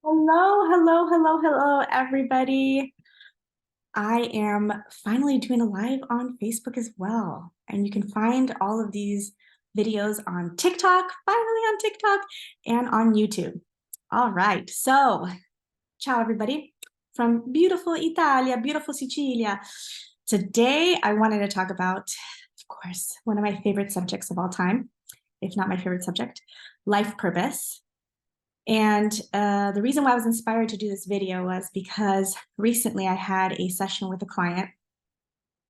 Hello, everybody. I am finally doing a live on Facebook as well. And you can find all of these videos on TikTok, finally on TikTok, and on YouTube. All right. So, ciao, everybody, from beautiful Italia, beautiful Sicilia. Today, I wanted to talk about, of course, one of my favorite subjects of all time, if not my favorite subject, life purpose. And the reason why I was inspired to do this video was because recently I had a session with a client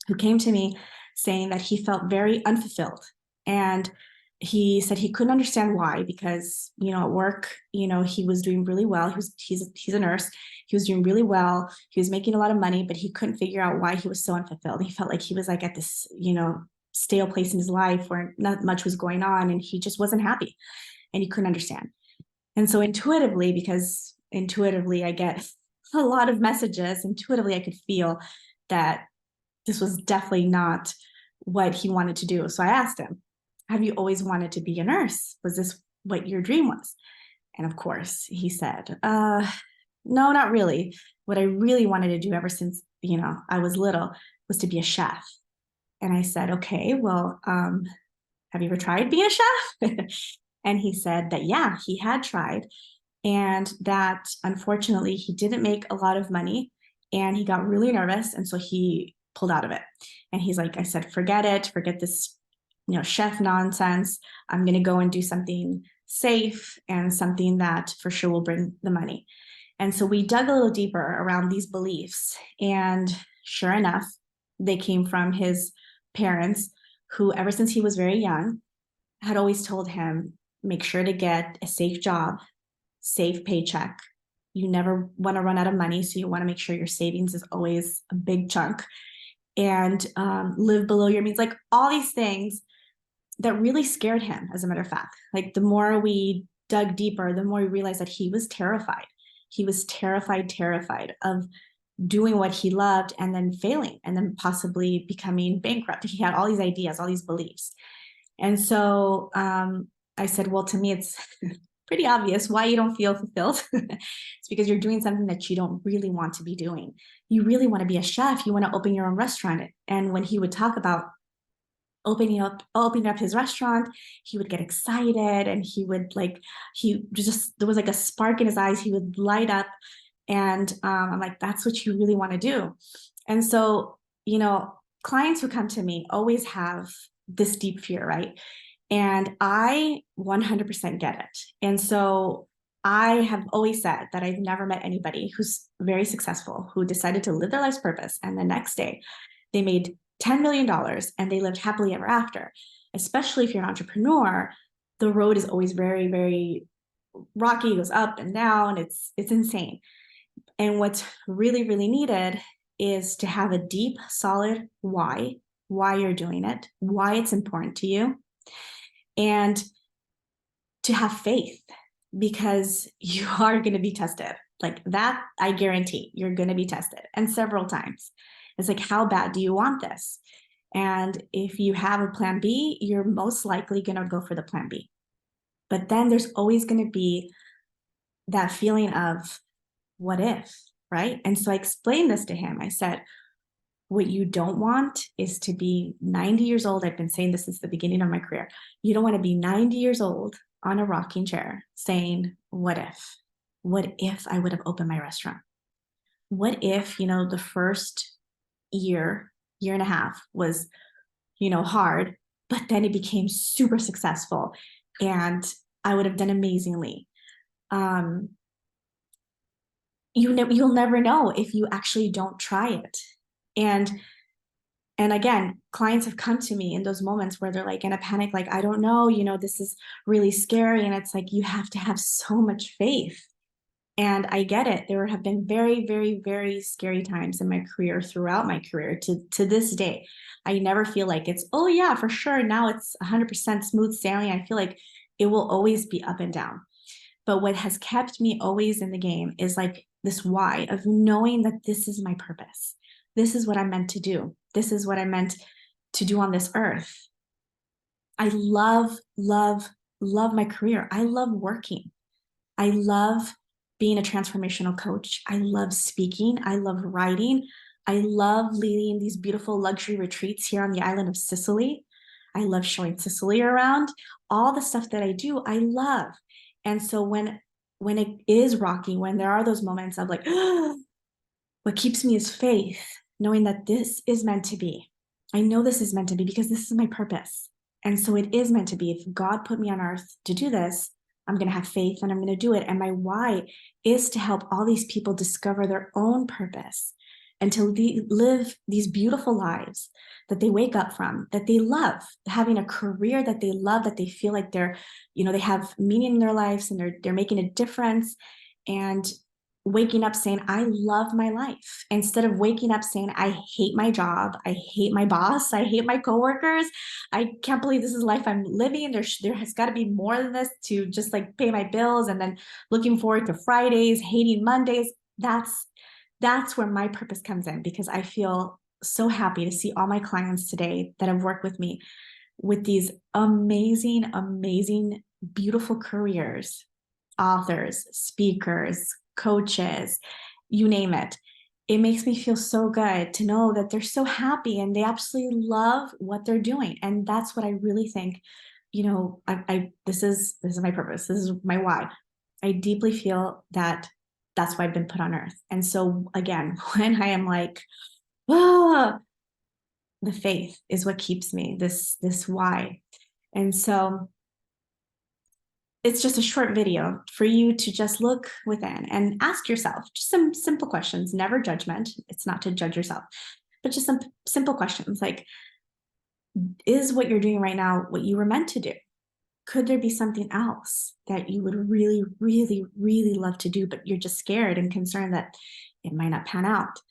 who came to me saying that he felt very unfulfilled. And he said he couldn't understand why, because, at work, he was doing really well. He's a nurse. He was doing really well. He was making a lot of money, but he couldn't figure out why he was so unfulfilled. He felt like he was like at this, stale place in his life where not much was going on and he just wasn't happy and he couldn't understand. And so intuitively, because intuitively I get a lot of messages, intuitively I could feel that this was definitely not what he wanted to do. So I asked him, have you always wanted to be a nurse? Was this what your dream was? And of course he said, no, not really. What I really wanted to do ever since, I was little was to be a chef. And I said, okay, well, have you ever tried being a chef? And he said that, yeah, he had tried, and that unfortunately he didn't make a lot of money and he got really nervous. And so he pulled out of it. And he's like, I said, forget it, forget this, chef nonsense. I'm going to go and do something safe and something that for sure will bring the money. And so we dug a little deeper around these beliefs. And sure enough, they came from his parents, who ever since he was very young had always told him, make sure to get a safe job, safe paycheck. You never want to run out of money, so you want to make sure your savings is always a big chunk, and live below your means. Like all these things that really scared him, as a matter of fact. Like the more we dug deeper, the more we realized that he was terrified. He was terrified of doing what he loved and then failing and then possibly becoming bankrupt. He had all these ideas, all these beliefs. And so I said, well, to me, it's pretty obvious why you don't feel fulfilled. It's because you're doing something that you don't really want to be doing. You really want to be a chef. You want to open your own restaurant. And when he would talk about opening up his restaurant, he would get excited and there was like a spark in his eyes. He would light up. And I'm like, that's what you really want to do. And so, clients who come to me always have this deep fear, right? And I 100% get it. And so I have always said that I've never met anybody who's very successful, who decided to live their life's purpose, and the next day they made $10 million and they lived happily ever after. Especially if you're an entrepreneur, the road is always very, very rocky. It goes up and down. It's insane. And what's really, really needed is to have a deep, solid why you're doing it, why it's important to you, and to have faith, because you are going to be tested. Like that, I guarantee you're going to be tested, and several times. It's like, how bad do you want this? And if you have a plan B, you're most likely going to go for the plan B. But then there's always going to be that feeling of, what if, right? And so I explained this to him. I said, what you don't want is to be 90 years old. I've been saying this since the beginning of my career. You don't want to be 90 years old on a rocking chair saying, what if? What if I would have opened my restaurant? What if, the first year and a half was, hard, but then it became super successful and I would have done amazingly. You'll never know if you actually don't try it. And again, clients have come to me in those moments where they're like in a panic, like, I don't know, this is really scary. And it's like, you have to have so much faith. And I get it. There have been very, very, very scary times in my career, throughout my career to this day. I never feel like it's, oh yeah, for sure, now it's 100% smooth sailing. I feel like it will always be up and down. But what has kept me always in the game is like this why of knowing that this is my purpose. This is what I'm meant to do. This is what I'm meant to do on this earth. I love my career. I love working. I love being a transformational coach. I love speaking. I love writing. I love leading these beautiful luxury retreats here on the island of Sicily. I love showing Sicily around. All the stuff that I do, I love. And so when it is rocky, when there are those moments of like, what keeps me is faith, knowing that this is meant to be. I know this is meant to be because this is my purpose. And so it is meant to be. If God put me on earth to do this, I'm going to have faith and I'm going to do it. And my why is to help all these people discover their own purpose and to live these beautiful lives that they wake up from, that they love, having a career that they love, that they feel like they're, they have meaning in their lives and they're making a difference. And waking up saying, I love my life, instead of waking up saying, I hate my job, I hate my boss, I hate my coworkers, I can't believe this is life I'm living. There has got to be more than this to just like pay my bills, and then looking forward to Fridays, hating Mondays. That's where my purpose comes in, because I feel so happy to see all my clients today that have worked with me with these amazing, amazing, beautiful careers, authors, speakers, coaches, you name it. It makes me feel so good to know that they're so happy and they absolutely love what they're doing. And that's what I really think, this is my purpose. This is my why. I deeply feel that that's why I've been put on earth. And so again, when I am like, ah, the faith is what keeps me, this why. And so it's just a short video for you to just look within and ask yourself just some simple questions, never judgment. It's not to judge yourself, but just some simple questions like, is what you're doing right now what you were meant to do? Could there be something else that you would really, really, really love to do, but you're just scared and concerned that it might not pan out?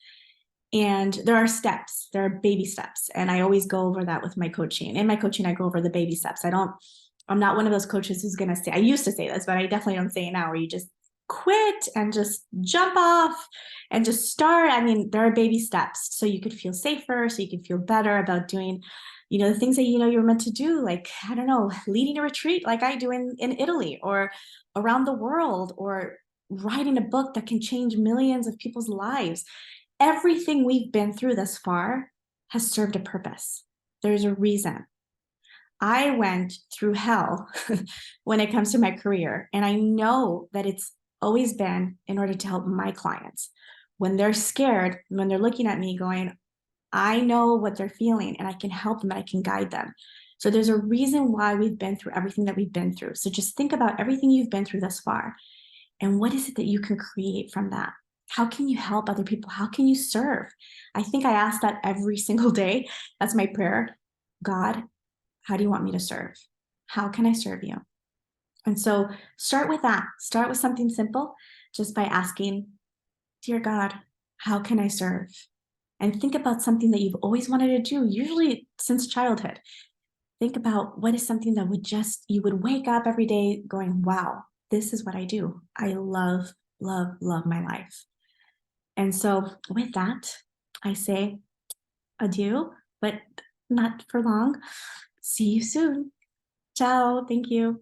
And there are steps, there are baby steps. And I always go over that with my coaching. In my coaching, I go over the baby steps. I'm not one of those coaches who's going to say, I used to say this, but I definitely don't say it now, where you just quit and just jump off and just start. I mean, there are baby steps so you could feel safer, so you could feel better about doing, the things that you're meant to do, like, I don't know, leading a retreat like I do in Italy, or around the world, or writing a book that can change millions of people's lives. Everything we've been through thus far has served a purpose. There's a reason. I went through hell when it comes to my career, and I know that it's always been in order to help my clients. When they're scared, when they're looking at me going, I know what they're feeling and I can help them and I can guide them. So there's a reason why we've been through everything that we've been through. So just think about everything you've been through thus far, and what is it that you can create from that? How can you help other people? How can you serve? I think I ask that every single day. That's my prayer. God, how do you want me to serve? How can I serve you? And so start with that. Start with something simple, just by asking, dear God, how can I serve? And think about something that you've always wanted to do, usually since childhood. Think about what is something that you would wake up every day going, wow, this is what I do. I love, love, love my life. And so with that, I say adieu, but not for long. See you soon. Ciao. Thank you.